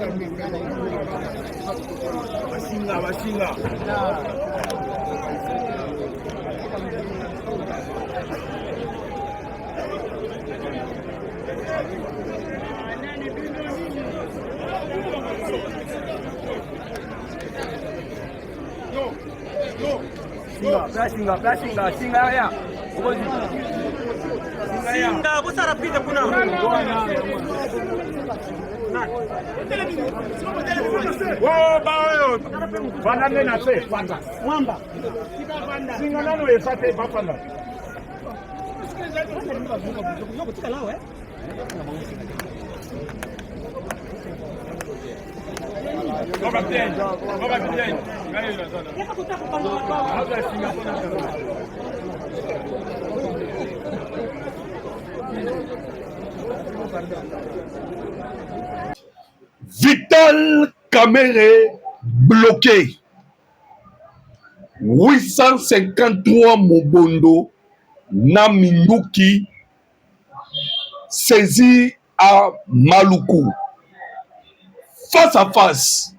Singa busara pita kuna. Bayo vanane na se fanda mwamba singa nano efate bafanda Vital Kamere bloqué. 853 Mobondo Naminduki saisi à Maluku. Face à face,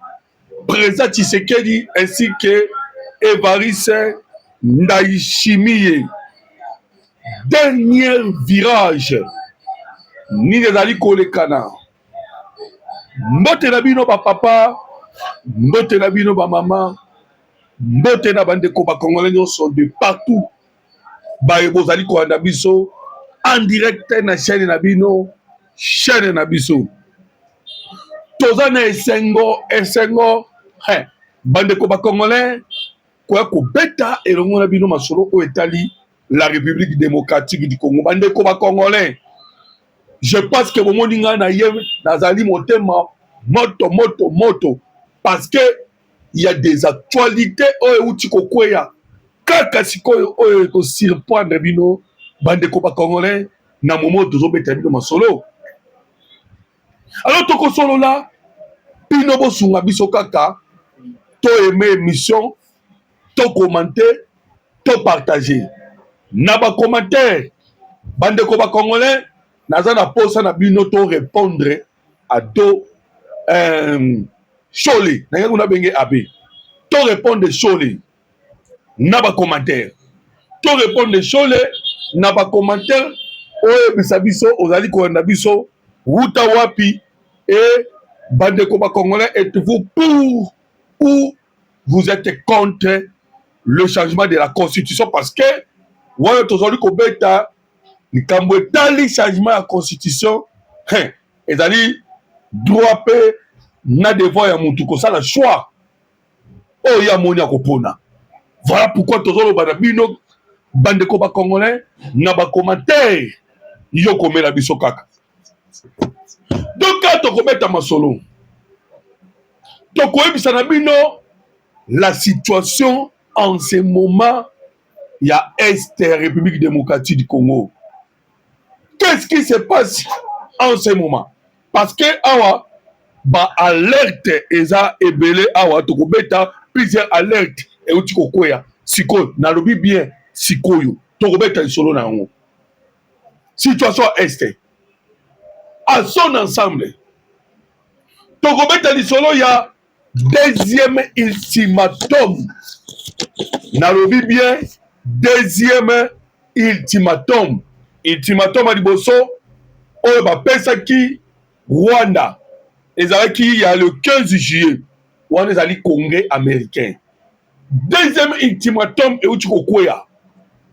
président Tshisekedi ainsi que Évariste Ndayishimiye. Dernier virage. Ninezali Kolekana. Mbote na bino ba papa, mbote na bino ba mama, mbote na bandeko ba congolais nyonso de partout. Ba ebozali ko anda biso en direct na chaîne na bino, chaîne na biso. Toza na esengo, bandeko ba congolais ko beta elongo na bino masolo o etali la République démocratique du Congo. Bandeko ba congolais. Je pense que mon moninga na yé nazali motema moto parce que il y a des actualités outi kokweya kaka sikoyo ko surprendre bino bandeko ba congolais na moment tozo beta bino masolo. Alors toko solo là bino bo sunga biso kaka to aimer émission to commenter to partager na ba commentaire bandeko ba congolais. Naza na posa na bino to répondre à do Chole na nguna benge abe to répondre Chole na ba commentaire to répondre Chole na ba commentaire oye bisabiso ozali ko na biso wuta wapi et bandeko ba congolais êtes-vous pour ou vous êtes contre le changement de la constitution parce que wala tozali ko beta likambo etali changement ya constitution ezali droit pe na devoir ya mutu kosala choix oyo ya moni akopona. Voilà pourquoi tozoloba na bino bandeko ba congolais na ba commentaire yo komela biso kaka. Donc tokobeta masolo tokoyebisa na bino la situation en ce moment ya Est République démocratique du Congo. Qu'est-ce qui se passe en ce moment? Parce que awa ba alerte eza ebele awa tokobeta plusieurs alertes et uti kokoya sikoyo nalobi bien sikoyo tokobeta lisolo na yango. Situation Est à son ensemble tokobeta lisolo ya deuxième ultimatum nalobi bien deuxième ultimatum. Ultimatum à liboso oyo bapesaki Rwanda ezalaki ya le 15 juillet wana ezali congrès américain. Deuxième ultimatum euti kokweya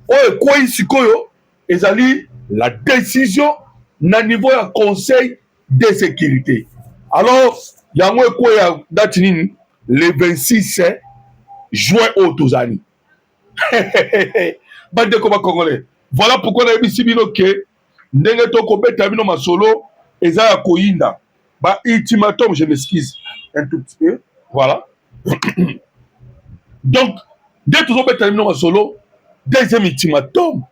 oyo ekweyi sikoyo ezali la décision na niveau ya conseil de sécurité. Alors yango ekweya date nini le 26 juin oyo tozali bandeko ba congolais. Voilà pourquoi on a dit bino que ndenge tokobeta bino masolo eza ya koyinda ba ultimatum, je m'excuse un tout petit peu, voilà. Donc dès que tokobeta bino masolo deuxième ultimatum,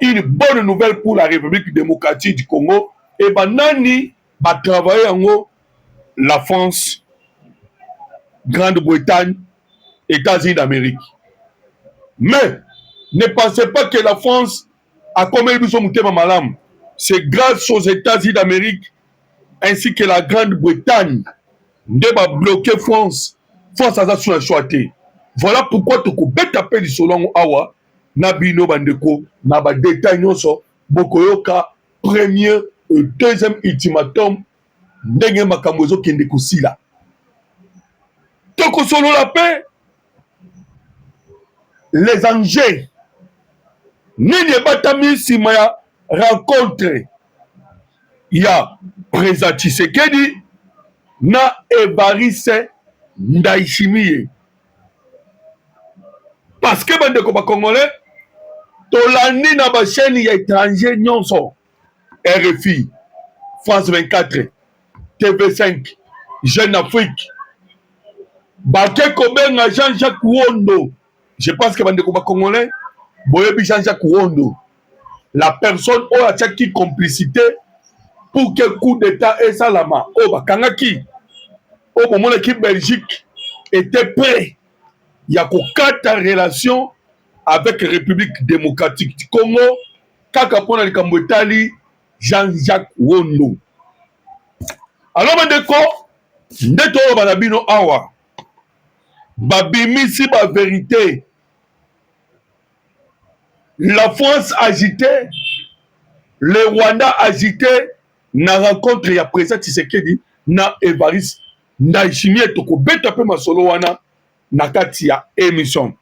une bonne nouvelle pour la République démocratique du Congo et banani ba travailler yango la France, Grande-Bretagne, États-Unis d'Amérique. Mais ne pensez pas que la France a commis le mutema malam. C'est grâce aux États-Unis d'Amérique ainsi que la Grande-Bretagne nde ba bloquer France aza sur la choité. Voilà pourquoi toko beta pe di solongo awa na bino bandeko na ba détail nyonso bokoyoka premier et deuxième ultimatum ndenge makambo ezokende kosila. Toko solo la paix les enjeux nini ebatami nsima ya rencontre ya président Tshisekedi na Evariste Ndayishimiye. Parce que bandeko ba congolais tolandi na ba chaîne ya étranger nyonso, RFI, France 24, TV5, Jeune Afrique, bake kobenga Jean-Jacques Wondo. Je pense que bandeko ba congolais boyebi Jean-Jacques Wondo, la personne oyo atiaki complicité pour que coup d'état esalama oyo bakangaki oyo bomonaki Belgique était prêt ya kokata relation avec République démocratique du Congo kaka mpona likambo etali Jean-Jacques Wondo. Alors bandeko nde toyoba na bino awa babimisi ba vérité. La France agitée, le Rwanda agité na rencontre ya président Tshisekedi na Evariste Ndayishimiye toko beta pe masolo wana na kati ya émission.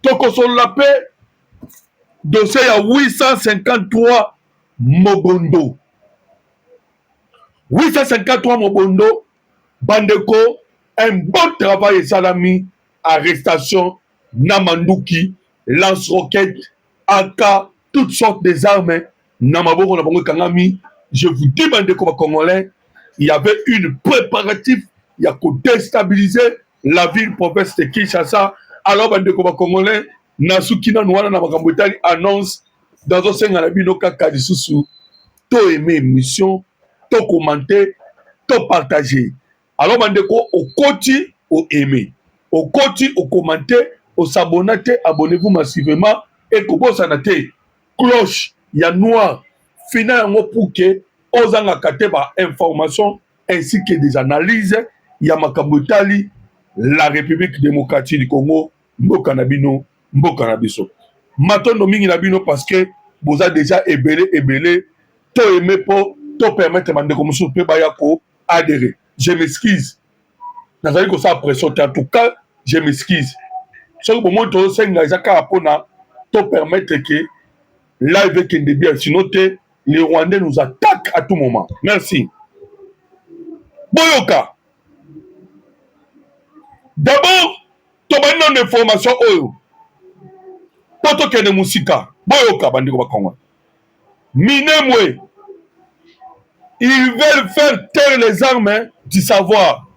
Toko solo la paix dossier ya 853 Mobondo. 853 Mobondo bandeko un bon travail et salami arrestation Namanduki lance-roquette AK toutes sortes des armes Namaboko na bango kangami. Je vous dis bandeko ba congolais, il y avait une préparatif il y a ko déstabiliser la ville province de Kinshasa. Alors bandeko ba congolais nasukina nwana na makambo etali annonce dans un senga na bino kaka lisusu to aimer émission to commenter to partager. Alors bandeko okoti o aimer okoti o commenter o s'abonner, abonnez-vous massivement et kobosana te cloche ya noir final yango pour que ozanga kate ba information ainsi que des analyses ya makambo etali la République démocratique du Congo mboka na bino mboka na biso matondo mingi na bino parce que boza déjà ebele to aimer po to permettre bandeko mosusu pe baya ko adhérer. Je m'excuse nazali ko sa pression en tout cas je m'excuse soki bomoi tozosenga eza kaka mpona to permettre que live kende bien sinon te les Rwandais nous attaquent à tout moment. Merci. Boyoka. D'abord, tu as une information. Poto kende musika. Boyoka, bandiko bakongo. Minemwe. Ils veulent faire taire les armes du savoir.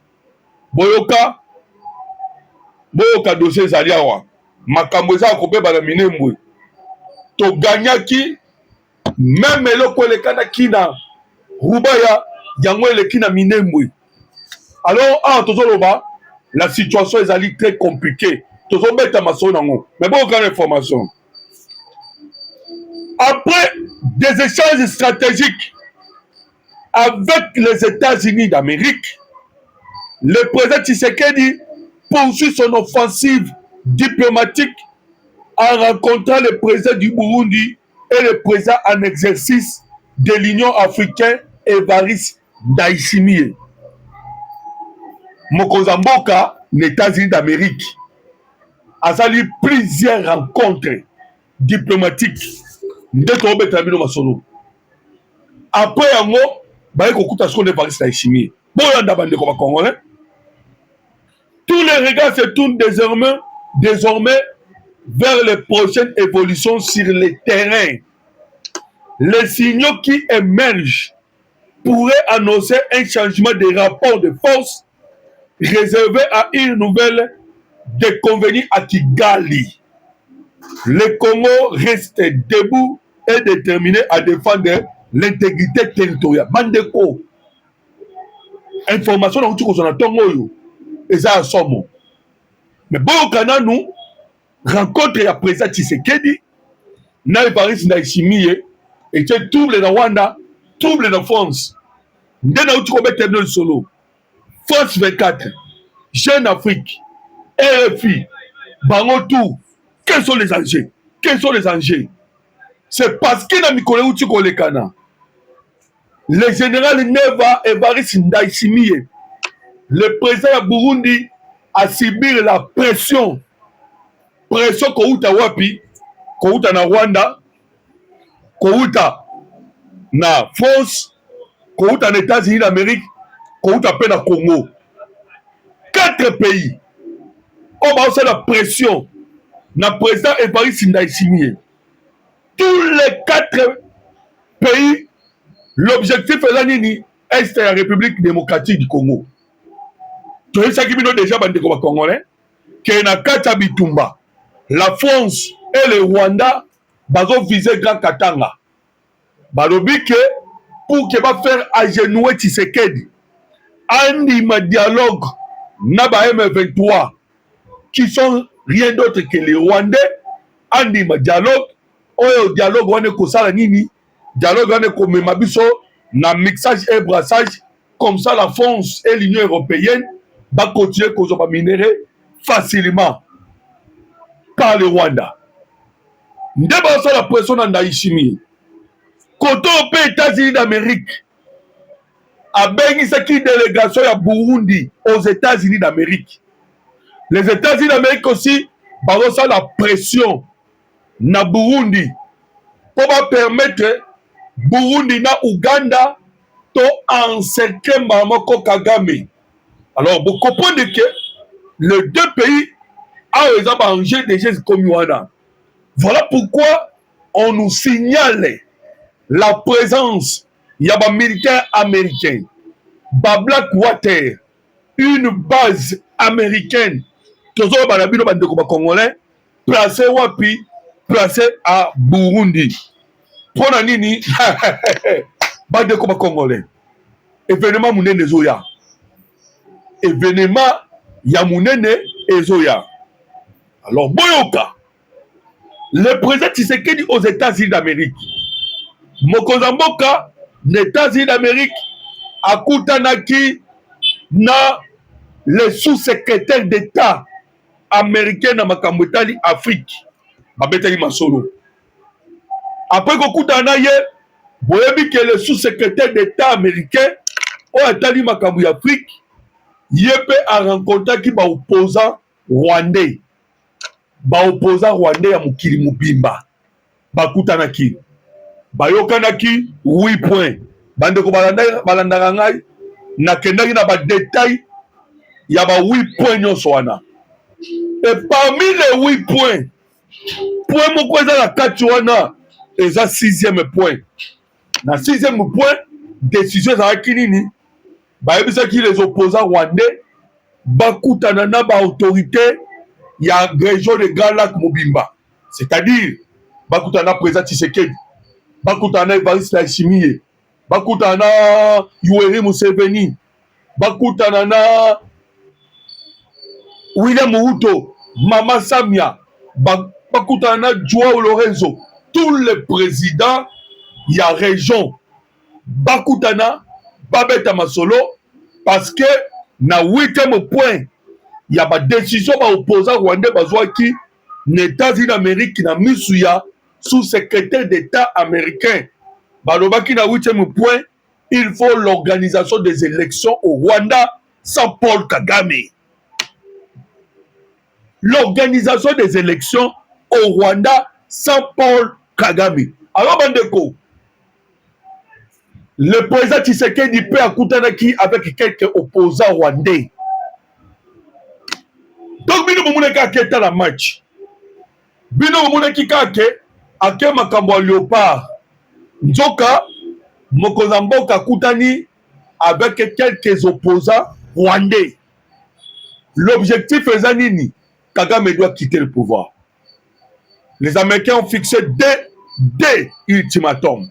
Boyoka. Boyoka dossier zaliawa. Makambo eza kobeba na minemwe. To gagnaki. Même eloko elekana kina rubaya yango elekina minembwe. Alors tozoloba la situation est très compliquée. Tozobeta maso nango. Mais bon aucune information. Après des échanges stratégiques avec les États-Unis d'Amérique, le président Tshisekedi poursuit son offensive diplomatique en rencontrant le président du Burundi et le président en exercice de l'Union africaine, Evariste Ndayishimiye. Mokozamboka, les États-Unis d'Amérique, a sali plusieurs rencontres diplomatiques. Après, yango, baye kokuta siko Evariste Ndayishimiye. Boyanda bandeko ba Congolais. Tous les regards se tournent désormais vers les prochaines évolutions sur le terrain. Les signaux qui émergent pourraient annoncer un changement des rapports de force réservé à une nouvelle déconvenue à Kigali. Le Congo reste debout et déterminé à défendre l'intégrité territoriale. Bandeko, information dans le Tongo, et ça a son mot. Mais bon, au nous rencontre ya président Tshisekedi na Evariste Ndayishimiye et trouble na Rwanda, trouble na France. Nde na uti ko bete no solo. France 24, Jeune Afrique, RFI, bango tout. Quels sont les enjeux? Quels sont les enjeux? C'est parce que na mikolo uti kolekana. Le général Neva Evariste Ndayishimiye, le président de Burundi, a subi la pression. Pression kouta wapi, kouta na Rwanda, kouta na France, kouta na États-Unis d'Amérique, kouta pe na Congo. 4 pays. On va faire la pression. Na président Evariste Ndayishimiye. Tous les 4 pays, l'objectif est la République démocratique du Congo. Tu sais ce qui est déjà bandeko congolais que na kata bitumba, la France et le Rwanda bazo viser Grand Katanga. Balobi que pour que va faire agenouer Tshisekedi, anima dialogue na ba M23 qui sont rien d'autre que les Rwandais, anima dialogue. Oyo dialogue wane kosala nini? Dialogue wane komema biso na mixage et brassage, comme ça la France et l'Union européenne va continuer à minérer facilement par le Rwanda. Ndeba ça la pression na Ndayishimiye. Koto pe États-Unis d'Amérique a béni ce qui délégation ya Burundi aux États-Unis d'Amérique. Les États-Unis d'Amérique aussi bazo ça la pression na Burundi pour permettre Burundi na Uganda to encercler Mamako Kagame. Alors vous comprenez que les 2 pays ont exemple enjeu déjà comme Rwanda. Voilà pourquoi on nous signale la présence il y a des militaires américains, Blackwater, une base américaine toujours balabino bandeko ba congolais placé wapi, placé à Burundi. Pour nini bandeko ba congolais. Événement munene zoya. Événement ya munene ezoya. Alors boyoka. Le président Tshisekedi aux États-Unis d'Amérique. Mokozamboka, les États-Unis d'Amérique, akutanaki na le sous-secrétaire d'État américain na makambo etali Afrique. Babetali masolo. Après kokutana ye, boyebi que le sous-secrétaire d'État américain o etali makambo ya Afrique, yepe a rencontré ki ba opposant rwandais. Ba opposant rwandais ya mukili mubimba. Bakutanaki. Bayokanaki 8 points. Bandeko balandaka ngai nakendaki na ba détail ya ba 8 points nyonso wana. Et parmi les 8 points, point moko eza na kati wana eza 6e point. Na 6e point, décision ezalaki nini? Bayebisaki les opposants rwandais bakutana na ba autorité ya région de Grand Lac Mobimba. C'est-à-dire bakutana président Tshisekedi, bakutana Evariste Ndayishimiye, bakutana Yoweri Museveni, bakutana na William Ruto, Mama Samia, bakutana na Joao Lorenzo, tous les présidents ya région bakutana babeta masolo parce que na 8e point ya ba décision ba opposant rwandais bazwaki na États-Unis d'Amérique na misu ya sous-secrétaire d'État américain balobaki na 8e point il faut l'organisation des élections au Rwanda sans Paul Kagame. L'organisation des élections au Rwanda sans Paul Kagame. Alors bandeko, le président Tshisekedi peut akutanaki avec quelques opposants rwandais. Donc bino momuneka keta la match. Bino momuneki kake ake makambo Léopard. Nzoka Mokozamboka kutani avec quelques opposants rwandais. L'objectif est nini? Kagame doit quitter le pouvoir. Les Américains ont fixé deux ultimatums.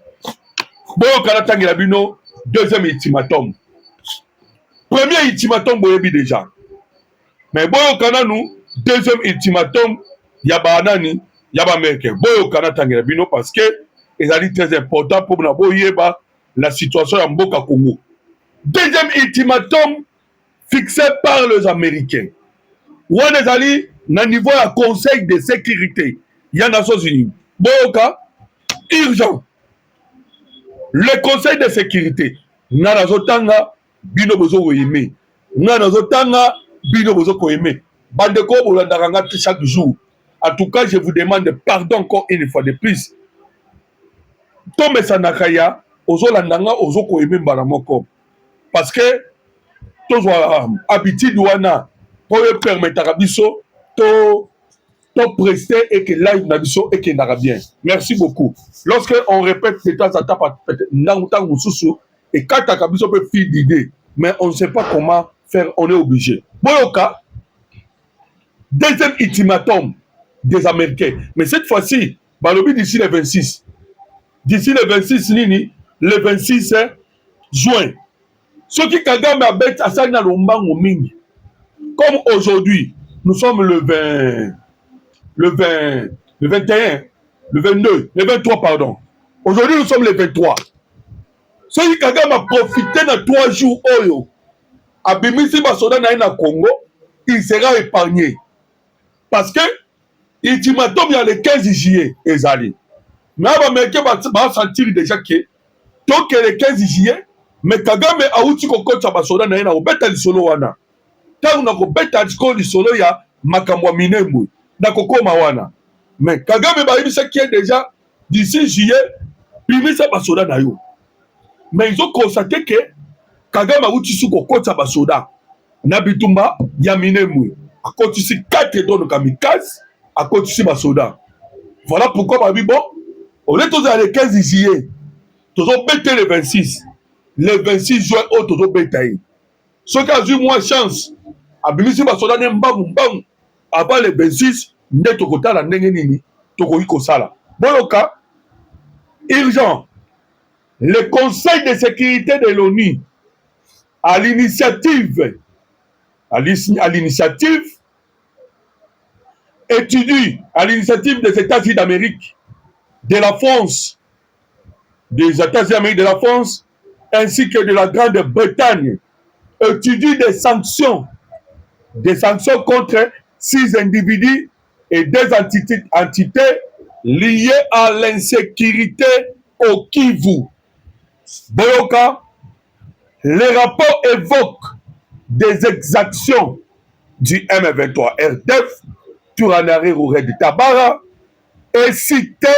Boyo Kanatangela Bino, 2e ultimatum. Premier ultimatum, boyebi déjà. Mais Boyo Kananou, 2e ultimatum, yaba nani, yaba Américain. Boyo Kanatangela Bino parce que ils ont dit très important pour nous la situation en Mboka Congo. 2e ultimatum, fixé par les Américains. On est allé au niveau du Conseil de sécurité. Il y a les Nations Unies. Boyoka, urgent. Le Conseil de sécurité. Nga nazotanga bino bozo koyeme. Nga nazotanga bino bozo koyeme. Bandeko bolandaka nga chaque jour. En tout cas, je vous demande pardon encore une fois de plus. Tome sanakaya ozo landanga ozo koyeme mbala moko. Parce que tozwa habitude wana pour permettre biso to prester et que live na biso et que ndaka bien. Merci beaucoup. Lorsque on répète de temps en temps ndangutangu mususu et quand ta biso peut faire d'idée, mais on ne sait pas comment faire, on est obligé. Boyoka, deuxième ultimatum des Américains. Mais cette fois-ci, balobi d'ici le 26. D'ici le 26 nini, le 26 juin. Ceux qui Kagame a bête à ça dans le mingi. Comme aujourd'hui, nous sommes le 20, le 20, le 21, le 22, le 23, pardon. Aujourd'hui, nous sommes le 23. Ceux qui Kagame a profité dans 3 jours, Oyo, a bimisi basoda na Congo, il sera épargné. Parce que, ultimatum, il y a le 15 juillet, Ezali. Mais les Américains vont sentir déjà que, tant que le 15 juillet, mais Kagame a outi kokocha basoda na yena obeta lisolo wana. Tangu na kobeta lisolo ya makambo minembwe. Na kokoma wana. Mais Kagame ba yebisa qui est déjà d'ici juillet, bimisa basoda na yo. Mais ils ont constaté que Kagame a outi su kokocha basoda na bitumba ya minembwe. A kotisi 4 tonnes de kamikaze, a kotisi basoda. Voilà pourquoi ba bon, on est tous à le 15 juillet. Tous ont pété le 26. Le 26 juin, autres ont bétaillé. Ceux qui ont eu moins chance, abimisi basoda ne mbangu avant le 26, ne tokota la ndenge nini, tokoki kosala. Boyoka, urgent. Le Conseil de sécurité de l'ONU, à l'initiative, étudie à l'initiative des États-Unis d'Amérique, de la France, des États-Unis d'Amérique, de la France, ainsi que de la Grande-Bretagne, étudie des sanctions contre 6 individus et 2 entités liées à l'insécurité au Kivu. Boyoka, les rapports évoquent des exactions du M23 RDF, Turanare Red Tabara, et cité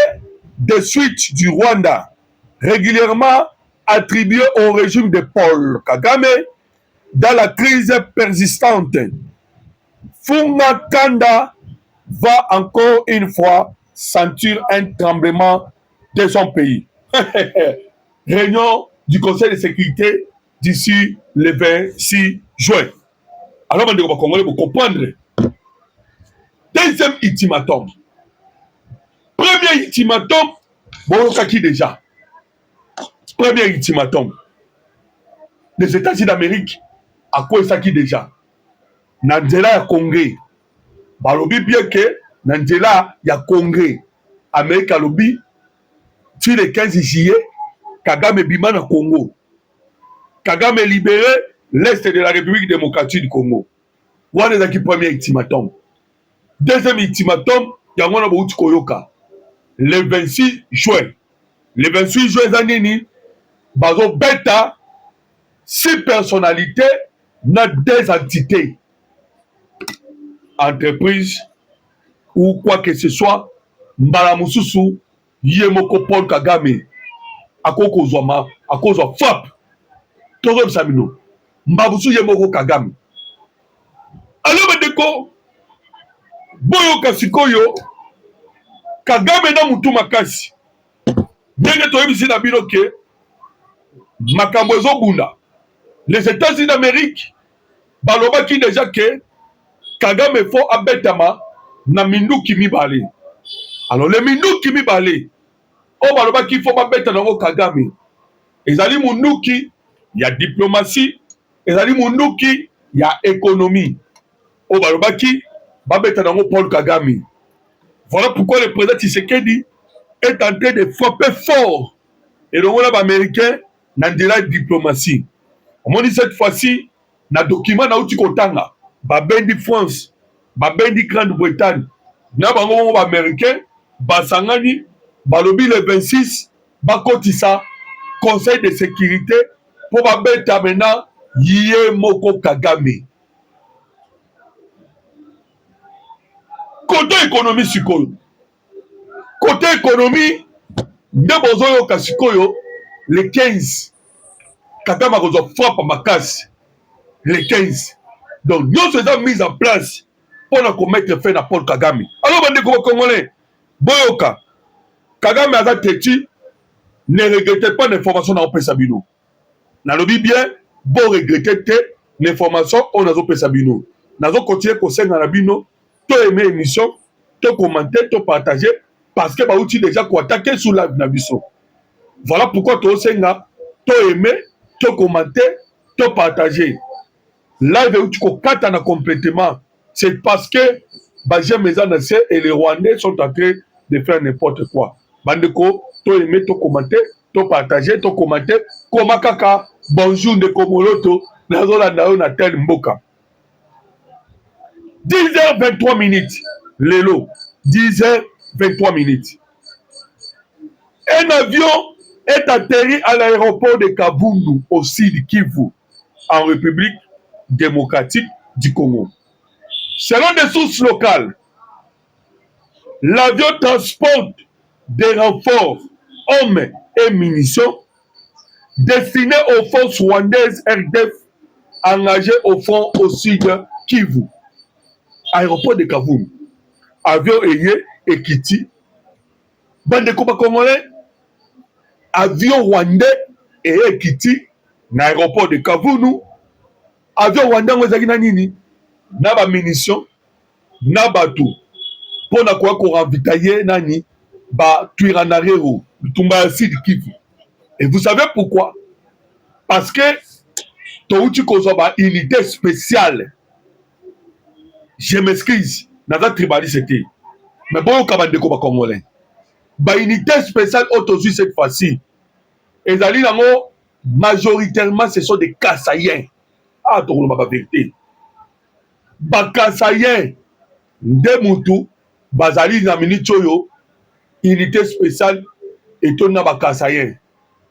des suites du Rwanda, régulièrement attribué au régime de Paul Kagame dans la crise persistante. Funga Kanda va encore une fois sentir un tremblement de son pays. Réunion du Conseil de sécurité d'ici le 26 juin. Alors, on va Congolais pour comprendre. Deuxième ultimatum. Premier ultimatum, bon, qui déjà? Premier ultimatum. Les États-Unis d'Amérique, à quoi ça qui déjà? Nandela ya Congrès. Balobi bien que Nandela ya Congrès. Amérique a lobby. Sur le 15 juillet, Kagame bima na Congo. Kagame libéré l'Est de la République démocratique du Congo. Voilà le premier ultimatum. Deuxième ultimatum, il y a un autre koyoka. Le 26 juin. Le 28 juin, Zanini, Bazo Beta, 6 personnalités, n'a 2 entités. Entreprise ou quoi que ce soit, Mbala Mususu, Yemoko Paul Kagame, à cause de FAP, Torem Samino, Mbabusu Yemoko Kagame. Alors, Medeko, Boyo Kasikoyo, Kagame na mutu makasi. Ndenge toyebisi na bino ke makambo ezobunda. Les États-Unis d'Amérique balobaki déjà que Kagame faut abetama na minduki mibale. Alors les minduki mibale o balobaki faut babeta nango Kagame. Ezali munduki ya diplomatie, ezali munduki ya économie. O balobaki babeta nango Paul Kagame. Voilà pourquoi le président Tshisekedi est en train de frapper fort. Et donc, on a l'Américain dans de la diplomatie. On dit cette fois-ci, na document na uti kotanga babendi France babendi Grande-Bretagne na bango bango ba-américain basangani balobi le 26 bakotisa conseil de sécurité po babeta maintenant ye moko Kagame. Côté économie sikoyo côté économie nde bozoyoka sikoyo le 15 Kagame akozwa frappe makasi le 15. Donc nous faisons mise en place pour mettre fin à Paul Kagame. Alors bandeko congolais boyoka Kagame aza teti ne regrettez pas l'information na opesa bino. Nalobi bien bon regretter te l'information on azo pesa bino. Nazo continuer ko senga na bino to aimer émission to commenter to partager parce que ba outil déjà ko attaquer sur la biso. Voilà pourquoi to senga to aimer to commenter to partager. Live où tu kata na complètement, c'est parce que Bajem Mezanase et les Rwandais sont en train de faire n'importe quoi. Bandeko, to aimer, to commenter, to partager, to commenter. Koma kaka, bonjour de Komoloto, nazola nao na tel mboka. 10h23 minutes, Lelo, 10h23 minutes. Un avion est atterri à l'aéroport de Kabundu, au sud Kivu, en République démocratique du Congo. Selon des sources locales, l'avion transporte des renforts, hommes et munitions destinés aux forces rwandaises RDF engagées au front au sud Kivu. Aéroport de Kavumu. Avion Eye Ekiti. Bande Koba Congolais. Avion rwandais et Ekiti. Aéroport de Kavumu. Avion rwandais ngozaki na nini? Na ba munitions, na bateau. Pour na quoi qu'on ravitailler nani ba Twiranarero, Tumba Sud Kivu. Et vous savez pourquoi? Parce que touti kozo ba unité spéciale. Je m'excuse, naza tribalisité. Mais bon kabande ko ba congolais. Ba unité spéciale autosuit cette fois-ci. Et zali nango majoritairement ce sont des Kassaïens. Ah, ton ba vérité. Ba Kassaïens nde mutu bazali na minute oyo unité spéciale et tonna ba Kassaïens.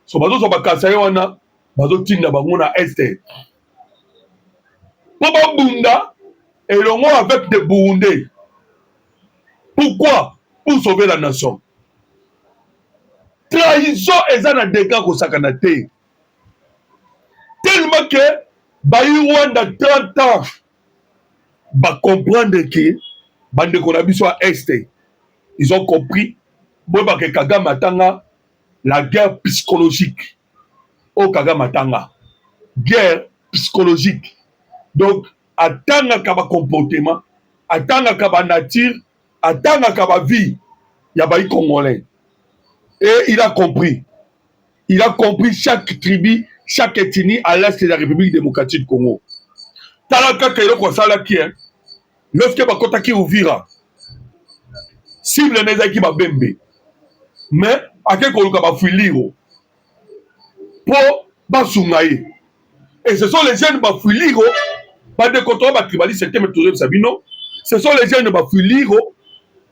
So bazo ba Kassaïens wana bazo tinda bango na este. Po ba bunda et l'on avec des Burundais. Pourquoi? Pour sauver la nation. Trahison eza na dégâts ko sakana te. Tellement que bayi Rwanda 30 ans ba comprendre que bande ko na biso à est. Ils ont compris boba que Kagame atanga la guerre psychologique. Au Kagame atanga guerre psychologique. Donc atanga kaba comportement, atanga kaba nature, atanga kaba vie ya bayi congolais. Et il a compris. Il a compris chaque tribu, chaque ethnie à l'est de la République démocratique du Congo. Talaka kayo ko sala ki lorsque bakota ki Uvira. Cible neza ki babembe. Mais ake ko luka ba fuiliro. Po basungaye. Et ce sont les jeunes ba fuiliro ba de koto ba tribali septembre toujours sabino. Ce sont les jeunes ba fuiliro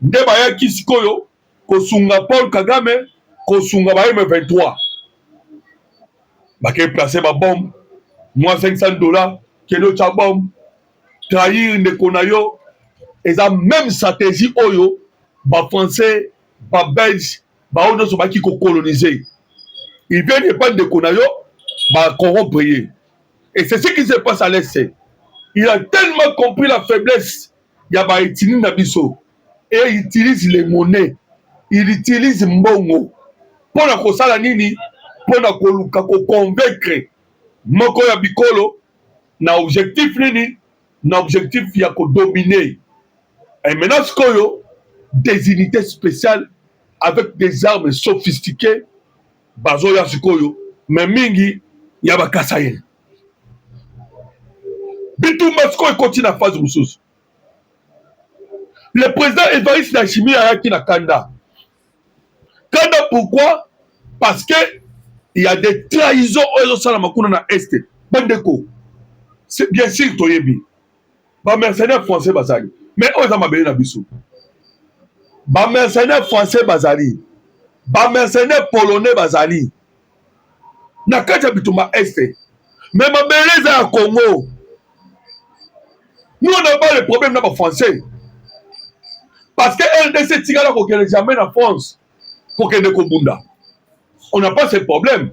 nde ba ya kisikoyo ko sunga Paul Kagame ko sunga ba M23. Ba ke placer ba bombe moins $500 kelo cha bombe trahir de konayo et ça même stratégie oyo ba français ba belge ba ono so ba ki ko coloniser. Ils viennent de prendre de konayo ba corrompre. Et c'est ce qui se passe à l'est. Il a tellement compris la faiblesse ya ba etini na biso et il utilise les monnaies. Il utilise mbongo pour na kosala nini pour na koluka ko convaincre moko ya bikolo na objectif nini na objectif ya ko dominer. Et maintenant skoyo des unités spéciales avec des armes sophistiquées bazo ya sikoyo mais mingi ya ba Kassaïen. Bitumba skoyo continue à phase mususu. Le président Evariste Ndayishimiye ayaki na Kanda. Kanda pourquoi? Parce que il y a des trahisons aux salama kuna na est. Bandeko. C'est bien sûr toyebi. Ba mercenaires français bazali. Mais eux ça m'a béni na biso. Ba mercenaires français bazali. Ba mercenaires polonais bazali. Na kati ya bitumba este. Mais ma beleza à Congo. Nous on n'a pas de problème dans les Français. Parce que RDC tigala ko kele jamais en France. Ko kende ko bunda. On n'a pas ce problème.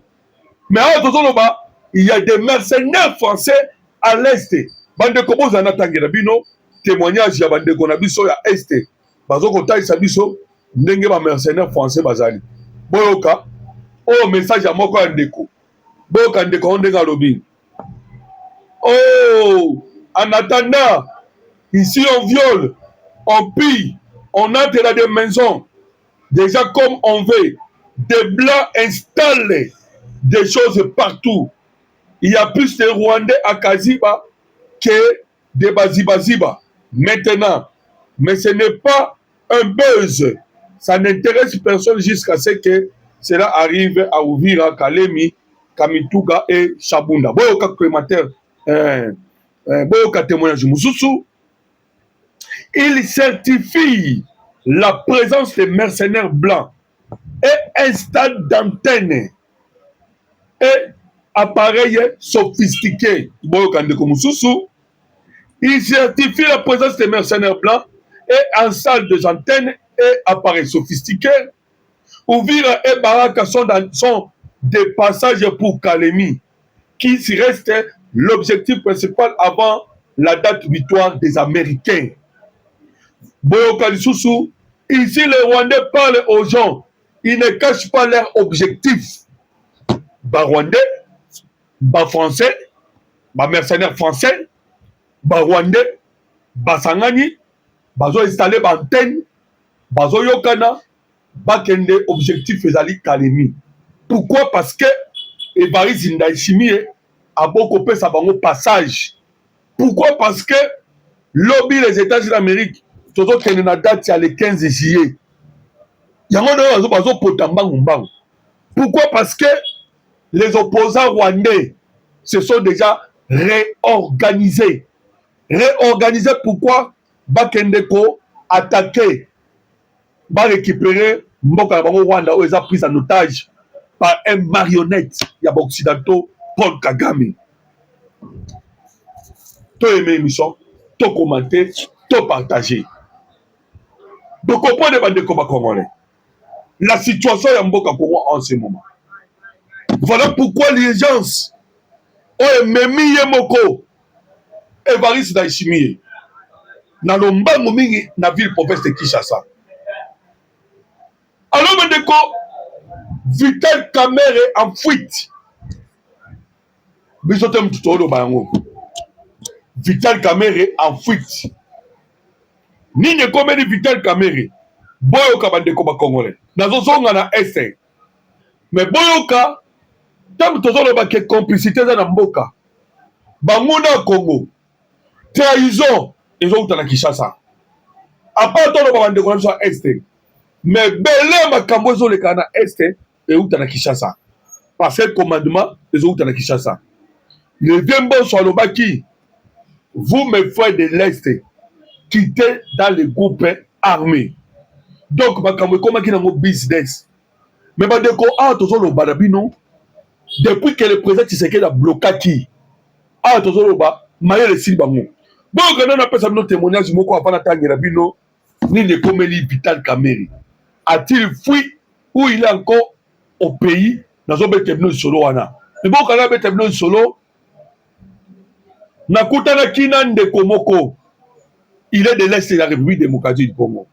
Mais à Tozoloba, il y a des mercenaires français à l'est. Bande kobo zana tangela bino témoignage ya bande konabiso ya est. Bazo ko taisa biso ndenge ba mercenaires français bazali. Boyoka oh message ya moko ya ndeko. Boyoka ndeko ndenge lobi. Oh, en attendant, ici on viole, on pille, on entre dans des maisons. Déjà comme on veut, des blancs installent des choses partout. Il y a plus de Rwandais à Kaziba que de Baziba. Maintenant, mais ce n'est pas un buzz. Ça n'intéresse personne jusqu'à ce que cela arrive à Uvira, Kalemi, Kamituga et Shabunda. Boyoka crémateur. Boyoka témoignage Moussousou, il certifie la présence des mercenaires blancs et installe d'antennes et appareils sophistiqués. Boyoka Ndeko Moussousou, il certifie la présence des mercenaires blancs et installe des antennes et appareils sophistiqués. Ouvira et Baraka sont des passages pour Kalemi, qui reste l'objectif principal avant la date victoire des Américains. Boyoka Lisusu, ici les Rwandais parlent aux gens, ils ne cachent pas leur objectif. Bas Rwandais, bas Français, bas mercenaires français, bas Rwandais, bas Sangani, bas installé bas antenne, bas Yokana, bas Kende, objectif ezali Kalemi. Pourquoi? Parce que Évariste Ndayishimiye a beaucoup fait sa passage. Pourquoi? Parce que lobby les États-Unis d'Amérique, toujours qu'il y a une date le 15 juillet. Il y a un pourquoi? Parce que les opposants rwandais se sont déjà réorganisés. Réorganisés pourquoi? Bakendeko attaqué, va récupérer Mboka Rwanda où ils ont pris en otage par un marionnette occidentaux Paul Kagame. To aimer l'émission, to commenter, to partager. Donc comprenez bande comme congolais. La situation est Mboka Congo en ce moment. Voilà pourquoi l'urgence est Memi Yemoko Évariste Ndayishimiye na lombango mingi na ville province de Kinshasa. Alors Mandeko Vital Kamerhe en fuite. Bisotem tutolo bango. Vital Kamerhe en fuite. Nini komedi Vital Kamerhe. Boyoka bandeko ba congolais. Nazo zonga na essai. Mais boyoka tam tozolo ba ke complicité za na mboka. Banguna Congo. Trahison ezouta na Kinshasa. Apa tolo ba bandeko na este. Mais belé makambo ezoleka na este euta na Kinshasa. Parce que commandement ezouta na Kinshasa. Le Dembo Swalobaki, vous mes frères de l'Est, quittez dans les groupes armés. Donc, comment qui n'a pas business. Mais toujours le badabino, depuis que le président Tshisekedi a bloqué qui, toujours le bas, maille le silbango. Bon, quand on appelle ça nos témoignages, moko avant d'attendre rabino, ni le comédie Vital Kamerhe. A-t-il fui ou il est encore au pays dans un bétebno solo wana? Mais bon, quand on a bétebno solo, Nakutana Kinan de Komoko, il est de l'Est de la République démocratique du Congo.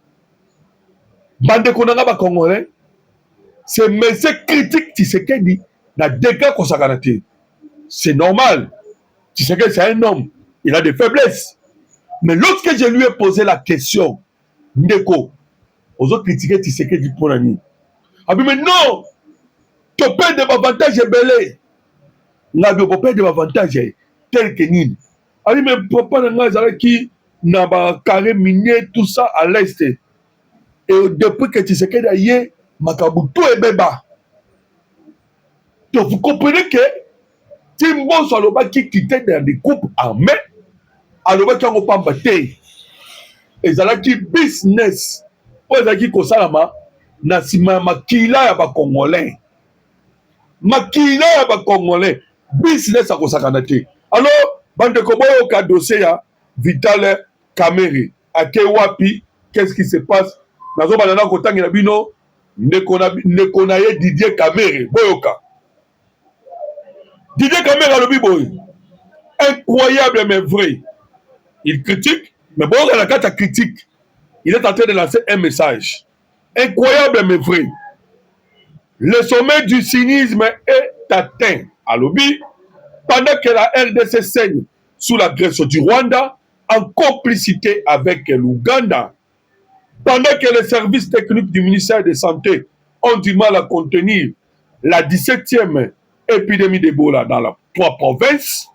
Bande Konanga Congolais, c'est monsieur critique Tshisekedi na dégâts consacratés. C'est normal. Tshisekedi c'est un homme, il a des faiblesses. Mais lorsque je lui ai posé la question, Ndeko, aux autres critiquer Tshisekedi pour la nuit. Ah mais non, tu perds de avantages belés. Là, tu perds de avantages tels que Nini. Ali mais papa n'a qui n'a pas carré minier tout ça à l'est. Et depuis que tu sais qu'il y a Makabuto et Beba. Donc vous comprenez que Timbo Saloba qui quittait dans des groupes armés, aloba qui ont pas battu. Et ça qui business. Pour ça qui kosalama na sima makila ya ba Congolais. Makila ya ba Congolais. Business à kosakanate. Alors, bande koboyo ka dossier ya Vital Kamerhe. Ake wapi, qu'est-ce qui se passe? Nazo banana kotangi na bino nekona ye Didier Kamerhe. Boyoka. Didier Kamerhe alobi boy. Incroyable mais vrai. Il critique, mais bon, dans la carte critique, il est en train de lancer un message. Incroyable mais vrai. Le sommet du cynisme est atteint à Lobi pendant que la RDC saigne sous l'agression du Rwanda en complicité avec l'Ouganda. Pendant que les services techniques du ministère de Santé ont du mal à contenir la 17e épidémie d'Ebola dans la 3 provinces,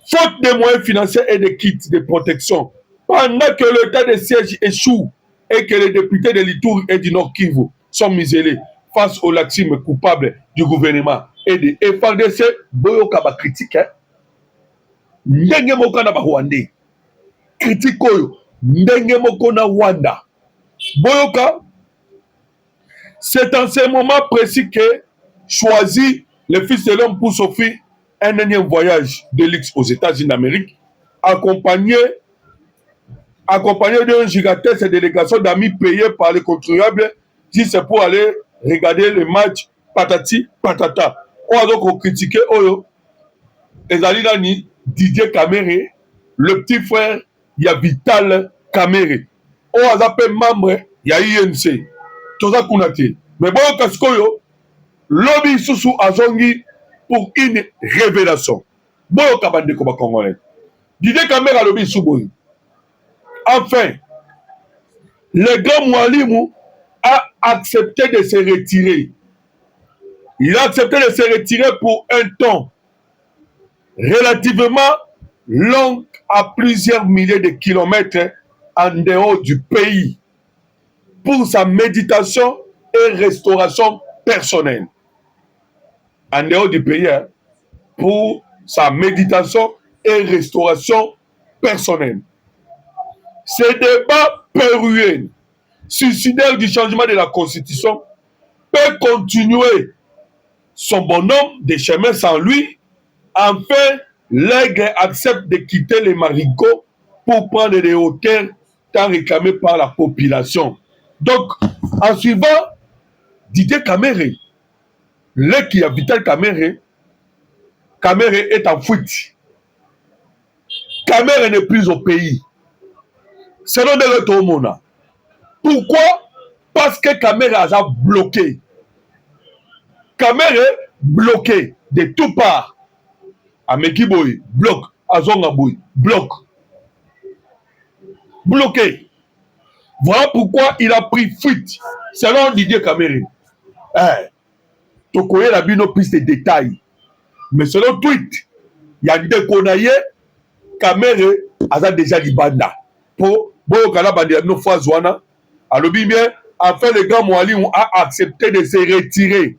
faute de moyens financiers et de kits de protection, pendant que l'état de siège échoue et que les députés de l'Itour et du Nord Kivu sont muselés face aux laxismes coupables du gouvernement et de FARDC, boyoka ba critique, ndenge moko na ba Rwandais. Critique oyo, ndenge moko na Rwanda. Boyoka, c'est en ce moment précis que choisit le fils de l'homme pour s'offrir un énième voyage de luxe aux États-Unis d'Amérique, accompagné d'une gigantesque délégation d'amis payés par les contribuables, si c'est pour aller regarder le match patati patata. On a donc critiqué Oyo, Ezali Nani, Didier Kamerhe, le petit frère, il y a Vital Kamerhe. On a appelé membre, il y a INC. Tout ça qu'on a dit. Mais bon, qu'est-ce que Lobby Soussou Azongi pour une révélation. Bon, Kabande Koba Congolais. Didier Kamerhe a lobby Souboui. Enfin, le grand Moualimou a accepté de se retirer. Il a accepté de se retirer pour un temps relativement long à plusieurs milliers de kilomètres en dehors du pays pour sa méditation et restauration personnelle. En dehors du pays, hein, pour sa méditation et restauration personnelle. Ce débat péruvien, suicidaire du changement de la Constitution, peut continuer son bonhomme de chemin sans lui. Enfin, l'aigle accepte de quitter les marigots pour prendre des hauteurs tant réclamées par la population. Donc, en suivant Didier Kamerhe, l'aigle qui a Vital Kamerhe, Kamerhe est en fuite. Kamerhe n'est plus au pays. Selon de l'autre. Pourquoi? Parce que Kamerhe a bloqué. Kamerhe bloqué de tout part. Amekiboy, bloc. Azongaboy, bloc. Bloqué. Voilà pourquoi il a pris fuite. Selon Didier Kamerhe. Tu connais la bino plus de détails. Mais selon tweet, il y a des konaye, Kamerhe a déjà libanda. Pour Boyokala Bandia no fois Zwana. Alors bien, enfin le grand Moualimou a accepté de se retirer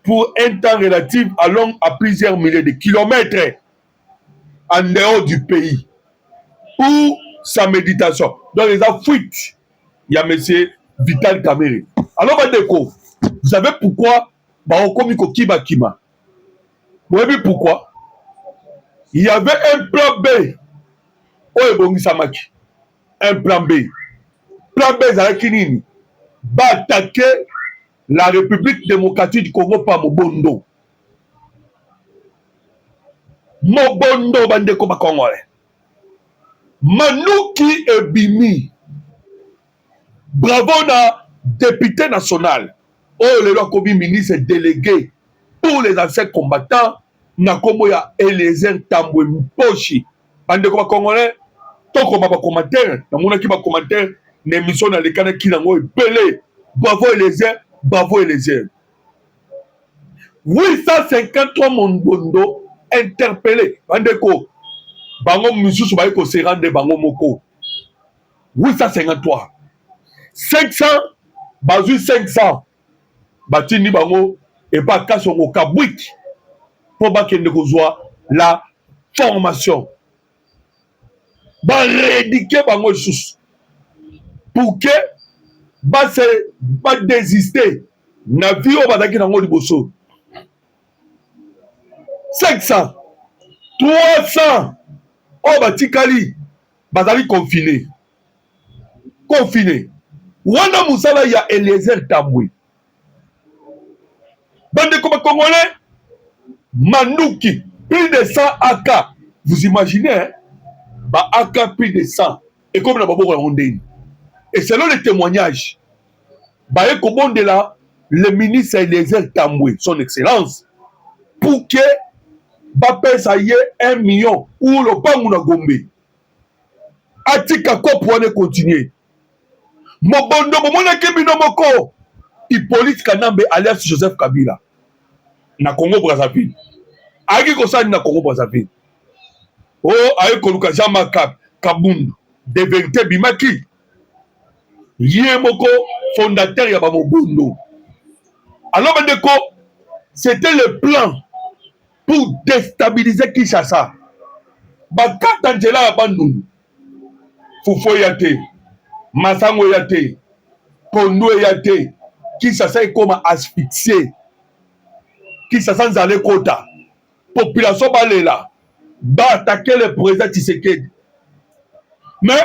pour un temps relatif allant à plusieurs milliers de kilomètres en dehors du pays pour sa méditation. Donc les a fuite. Il y a M. Vital Kamerhe. Alors Badeko, vous savez pourquoi Baokomiko Kiba Kima? Vous savez pourquoi? Il y avait un plan B. Oyebongi Samaki. Un plan B. Plan B, c'est nini? Va attaquer la République démocratique du Congo par Mobondo. Mobondo bandeko ba Congolais. Manouki Ebimi. Bravo na député national. Oh le loi comme ministre délégué pour les anciens combattants. Nakombo ya Eliezer Tambwe Mposhi. Bandeko ba Congolais. Toko ba commentaire. Namuna ki ba commentaire. N'émission dans les canaux qui n'ont pas belé. Bravo Eliezer. Bravo Eliezer. 853 Mondondo interpellés. Bandeko. Bango Misusu Baiko se rende Bango Moko. 853. 500. Bazu 500. Batini Bango. Et pas Kassongo Kabwik. pour bakende kozwa la formation. Ba rééduquer bango lisusu pour que ba désister na vie oyo bazalaki nango liboso. 500 300 oyo batikali bazali confiné wana mosala ya Eliezer Tambwe. Bandeko bakongolais, Manduki, plus de 100 AK. Vous imaginez, hein? Ba AK plus de 100. Et comme la babo rondine. Et selon les témoignages, ba ekobonde là, le ministre Eliezer Tambwe, son excellence, pour que ba pesa ye 1 million ou le pangu na Gombe. Atika ko pour ne continuer. Mobondo bomona kebino moko. Hippolyte Kanambe alias Joseph Kabila na Congo Brazzaville. Aki kosani na Congo Brazzaville. Oh, aye koluka Jean-Marc Kabundu de vérité bimaki. Yé moko fondateur ya ba Mobondo. Alors bandeko, c'était le plan pour déstabiliser Kinshasa. Bakata Angela Abandundu. Fufo yate, Masango yate, Pondo yate. Kinshasa ekoma asphyxié. Kinshasa nzale kota. Population balela. Ba attaquer le président Tshisekedi. Mais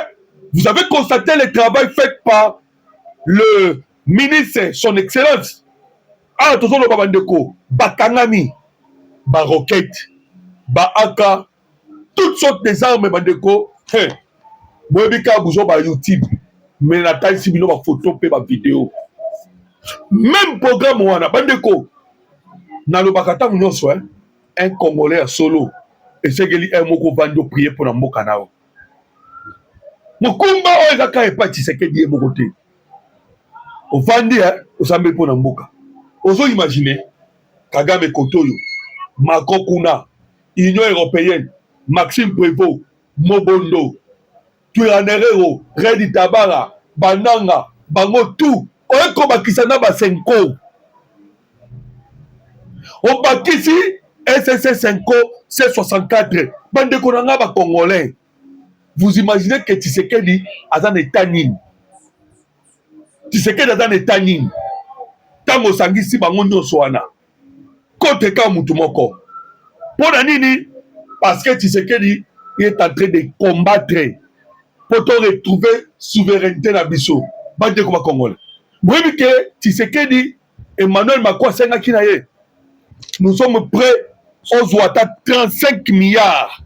vous avez constaté le travail fait par le ministre, son excellence. Ah, tout le babandeko. Bakangami. Ba roquette. Ba aka. Toutes sortes des armes bandeko. Mwebika boujo ba YouTube. Mais la taille si bino ba photo pe ba vidéo. Même programme wana bandeko na lo bakata nyonso un Congolais à solo et c'est que li moko vando prier pour na mboka nao mokumba o ezaka epa Tshisekedi ye moko te ovandi osambe pour na mboka ozo imaginer Kagame Kotoyo Macron kuna Union européenne Maxime Prévost Mobondo Twiranerero Redi Tabara Bananga bango tout oyekobakisa na basenko obakisi SSC 5 C64 bandeko na nga bakongolais. Vous imaginez que Tshisekedi aza na état nini? Tshisekedi aza na état nini? Tango sangisi bango nyonso wana kote ka mutu moko mpona nini? Parce que Tshisekedi est en train de combattre pour retrouver souveraineté na biso bandeko bakongolais. Oui, que Tshisekedi, Emmanuel Macron, nous sommes prêts aux Ouattara 35 milliards.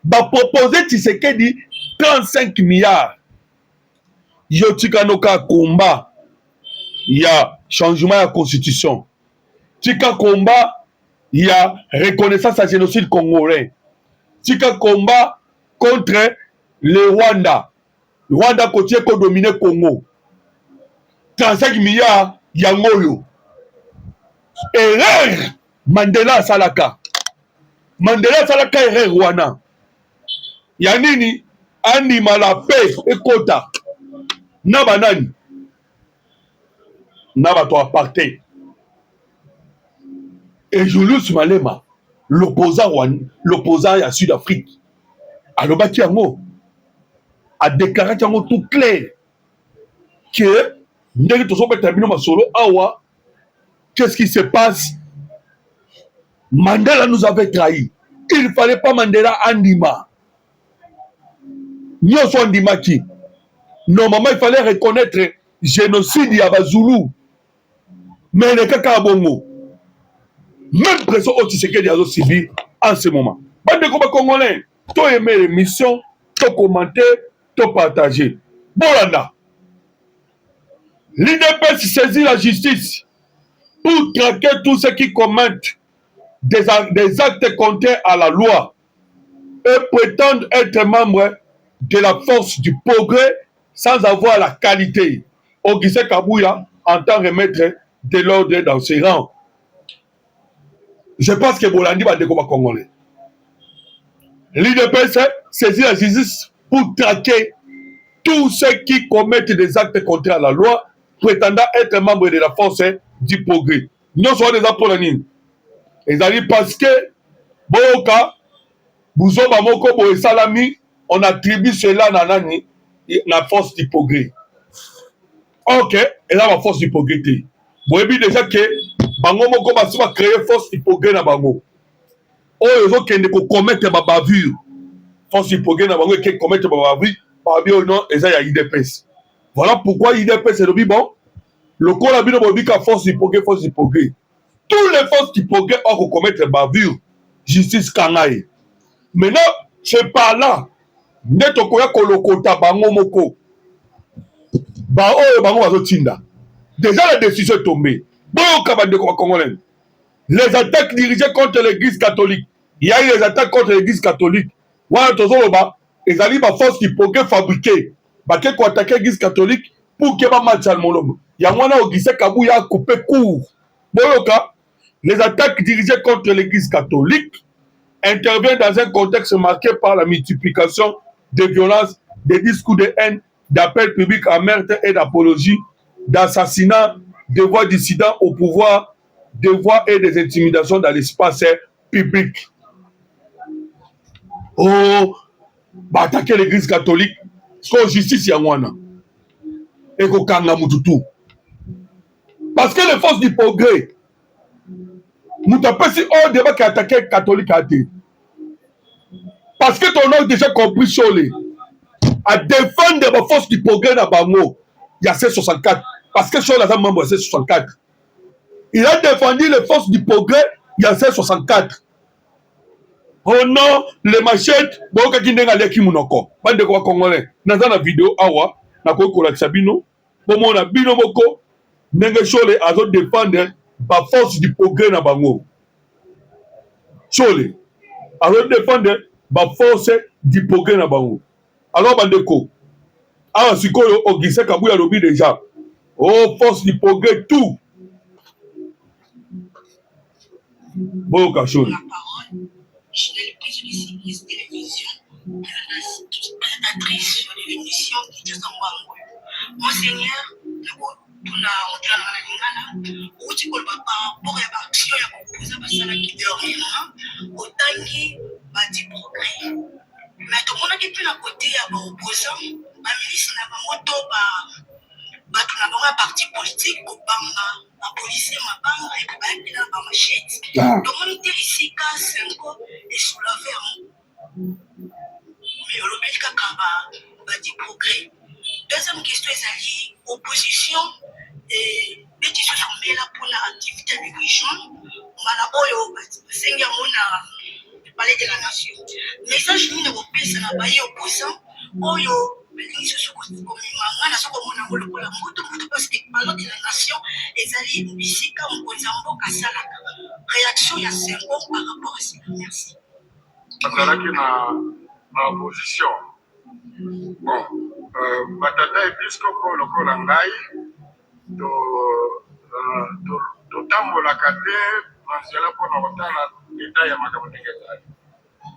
Va proposer Tshisekedi 35 milliards. Yotikanoka combat. Il y a changement de la constitution. Tika combat, il y a reconnaissance à génocide congolais. Tika combat contre le Rwanda. Le Rwanda continue à dominer le Congo. 35 milliards yangoyo. Erreur Mandela Salaka. Mandela Salaka erreur wana. Yanini anima la paix ekota. Na banani. Na bato aparté. Et Julius Malema, l'opposant à Sud-Afrique, alobaki yango a déclaré yango tout clair que qu'est-ce qui se passe? Mandela nous avait trahis. Il ne fallait pas Mandela Andima. Nyoso Andima qui? Normalement, il fallait reconnaître le génocide à Bazulu. Mais les Kaka Bongo. Même pression au Tshisekedi a subi en ce moment. Bande de combat congolais, tu aimes l'émission, tu commenter, tu partager. Bolanda. L'IDPS saisit la justice pour traquer tous ceux qui commettent des actes contraires à la loi et prétendent être membres de la force du progrès sans avoir la qualité. Augustin Kabouya entend remettre de l'ordre dans ses rangs. Je pense que Bolandi va découvrir congolais. L'IDPS saisit la justice pour traquer tous ceux qui commettent des actes contraires à la loi prétendant être membre de la force du progrès. Nous sommes des apprenants. ezali parce que boyoka buzoba moko boye salami on attribue cela na nani na force d'hypogré. Ok, eza ba force d'hypogré te boyebi déjà ke bango moko basi bacréer force d'hypogré na bango oyo ezokende kokommettre babavure force d'hypogré na bango eke commettre babavure babi oyo non eza ya idps. Voilà pourquoi idps elobi bon lokola bino bobika force d'hypogré tous les forces d'hypogré okokommettre bavure justice kanga ye. Maintenant c'est par là nde tokoya kolokota bango moko baoyo bango bazotinda déjà la décision est tombée boyoka bandeko bakongolais. Les attaques dirigées contre l'église catholique, il y a eu les attaques contre l'église catholique wana tozoloba ezali baforce d'hypogré fabriqué bake koattaquer l'église catholique pour ke bamatisa molobo yango wana Augustin Kabuya coupe court boyoka. Les attaques dirigées contre l'église catholique interviennent dans un contexte marqué par la multiplication de violences, des discours de haine, d'appels publics à meurtre et d'apologie, d'assassinats, de voix dissidents au pouvoir, de voix et des intimidations dans l'espace public. Oh, bah attaquer l'église catholique, c'est justice yangwana. Et kokanga mututu. Parce que les forces d'hypogré, Moutapesi au débat qui a attaqué catholique a été. Parce que ton nom déjà compris sur les à défendre les forces d'hypogré dans Bango, il y a C64. Parce que sur la membre C64. Il a défendu les forces d'hypogré, il y a C64. Oh non, les machettes, boka kindenga leki munoko. Bande kwa congolais. Dans la vidéo awa, na ko kola sabino, bomo na bino moko, nenge chole azo défendre ba force d'hypogré na Bango. Chole azo défendre ba force d'hypogré na Bango. Alors bandeko, ah sikoyo Augustin Kabuya lobi déjà. Oh force d'hypogré tout. Boka chole. Je n'ai plus de service télévision, présentatrice sur l'émission de Zambango. Monseigneur, tuna ujana na lingana, uchi kwa baba bora ba sio ya kukuza basala kidogo, otangi bati progrès. Mais tout le monde qui peut la côté à ba opposant, ba milice na ba moto ba tuna ba parti politique obanga. La police m'a pas récupéré dans ma machette. Donc on était ici quand 5 ans et soulevé mais on l'a dit qu'à dit progrès. Deuxième question est opposition et les tissus sont mis là pour l'activité de région. On a oyo senga mona palais de la nation. Message ni européen ça n'a pas eu opposant oyo. Parce que parlant de la nation, les alliés ici comme Kozambo Kassalaka. Réaction il y a 5 ans par rapport à ça. Merci. Ma opposition. Bon, batata episcopo lokola ngai totambolaka te na nzela mpona kotala deta ya makambo ndenge ezali.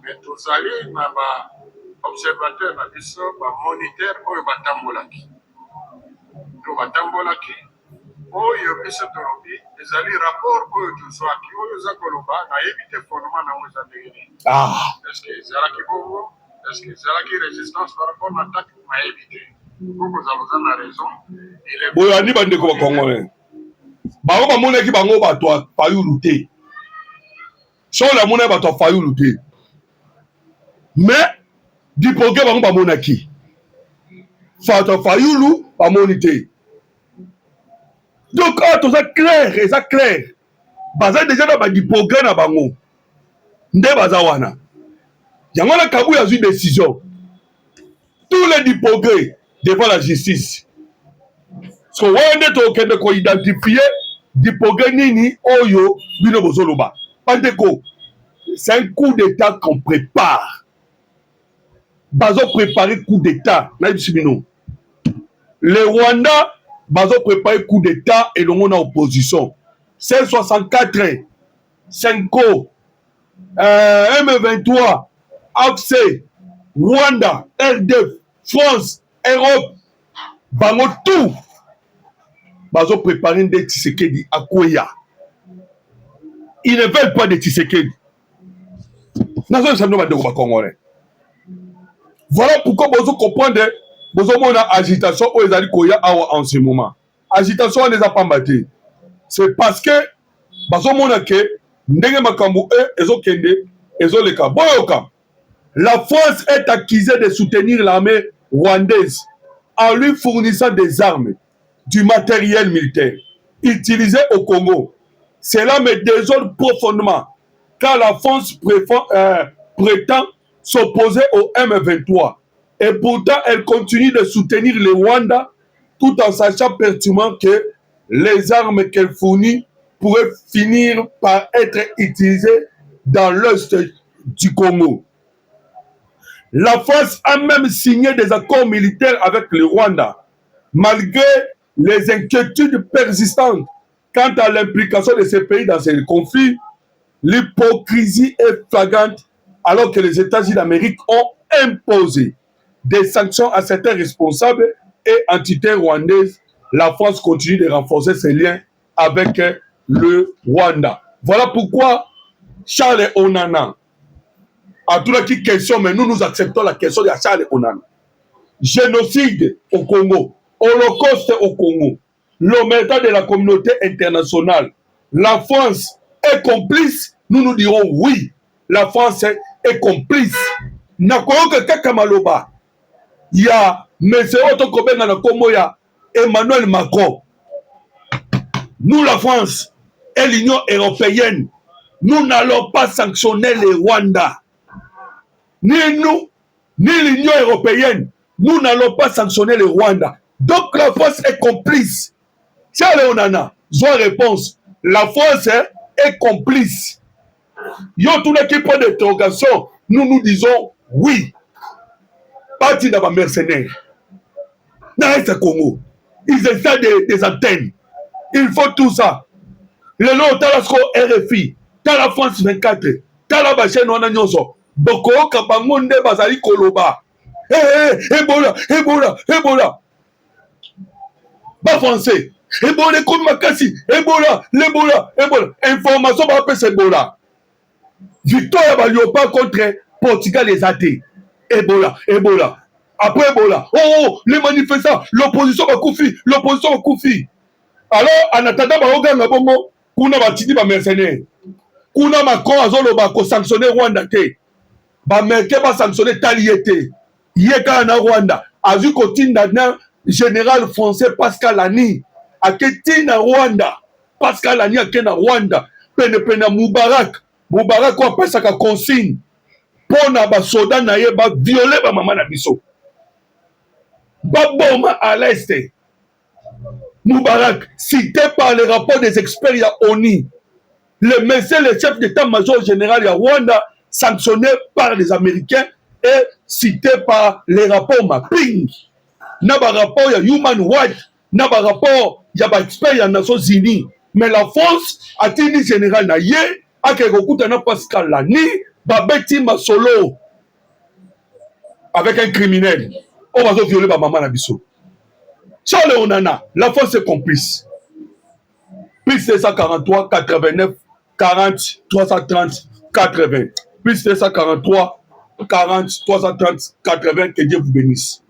Mais tozali na ba observateur na biso bamoniteur oyo batambolaki to batambolaki oyo biso tolobi ezali rapport oyo tozwaki oyo eza koloba nayebi te fondement nango eza ndenge nini. Est-ce que ezalaki bongo, est-ce que ezalaki résistance par rapport na attaque nayebi te kokozala oza na raison boyo ani bandeko bakongolais bango bamonaki bango bato ya fayulu te solo amonaki bato ya fayulu te mais d'hypogré bango bamonaki fato fayulu bamoni te donc oyo toza clair eza clair baza déjà na badhypogré na bango nde baza wana yango wana Kabuya azwi décision tous les d'hypogré devant la justice so wana nde tokende koidentifie d'hypogré nini oyo bino bozoloba bandeko c'est un coup d'état qu'on prépare bazo préparer coup d'état nayebi bino le Rwanda bazo préparer coup d'état et longo na opposition c'est 64 Senko M23 AFC Rwanda RDF France Europe bango tout bazo préparer nde Tshisekedi akoya ils ne veulent pas de Tshisekedi. Voilà pourquoi vous comprenez, vous avez une agitation où ils allaient koya en ce moment. Agitation, on ne les a pas battus. C'est parce que, la France est accusée de soutenir l'armée rwandaise en lui fournissant des armes, du matériel militaire utilisé au Congo. Cela me désole profondément car la France prétend s'opposer au M23 et pourtant elle continue de soutenir le Rwanda tout en sachant pertinemment que les armes qu'elle fournit pourraient finir par être utilisées dans l'est du Congo. La France a même signé des accords militaires avec le Rwanda, malgré les inquiétudes persistantes quant à l'implication de ces pays dans ces conflits. L'hypocrisie est flagrante alors que les États-Unis d'Amérique ont imposé des sanctions à certains responsables et entités rwandaises. La France continue de renforcer ses liens avec le Rwanda. Voilà pourquoi Charles Onana a tout qui question, mais nous acceptons la question de Charles Onana. Génocide au Congo, holocauste au Congo, l'omerta de la communauté internationale. La France est complice. Nous dirons oui, la France est complice. Nakoyoka kaka maloba. Il y a monsieur Otokobenga na Congo, ya Emmanuel Macron. Nous, la France et l'Union européenne, nous n'allons pas sanctionner le Rwanda. Ni nous, ni l'Union européenne, nous n'allons pas sanctionner le Rwanda. Donc la France est complice. Charles Onana, soit réponse. La France est complice. Yo tout qui point d'interrogation, nous disons oui. Parti dans ma mercenaire. Dans ce Congo, ils essaient des antennes. Il faut tout ça. Le nom Talasco RFI, Tala France 24, Tala Bachen Wananyonso, Boko Kabangonde Bazali Koloba. Ebola, Ebola, Ebola. Pas français. Ebola comme Makasi, Ebola, l'Ebola, Ebola. Information va appeler Ebola. Victoire Baliopa contre Portugal les athées. Ebola, Ebola. Après Ebola. Oh, les manifestants, l'opposition va Koufi, l'opposition va Koufi. Alors, en attendant, Baoga Bongo, Kuna Batidi ba mercenaire. Kuna Macron azoloba ko sanctionner Rwanda te. Ba Merkel ba sanctionner Taliete. Yeka na Rwanda. Azu kotinda na général français Pascal Lani. Aketina Rwanda. Pascal Lani akena Rwanda. Pena Moubarak. Moubarak wa pesa ka consigne. Pona ba soda na ye ba violer ba mama na biso. Ba bomba à l'est. Moubarak, cité par les rapports des experts à ONU, le monsieur, le chef d'état-major général à Rwanda, sanctionné par les Américains et cité par les rapports mapping. N'a pas rapport à Human Rights, n'a pas rapport à experts à Nations Unies. Mais la France a tenu général na yé, a Kekokutana Pascal Lani, Babeti Masolo, avec un criminel. On va se violer par maman Nabiso. Charles Onana, la France est complice. Plus 243, 89, 40, 330, 80. Plus 243, 40, 330, 80. Que Dieu vous bénisse.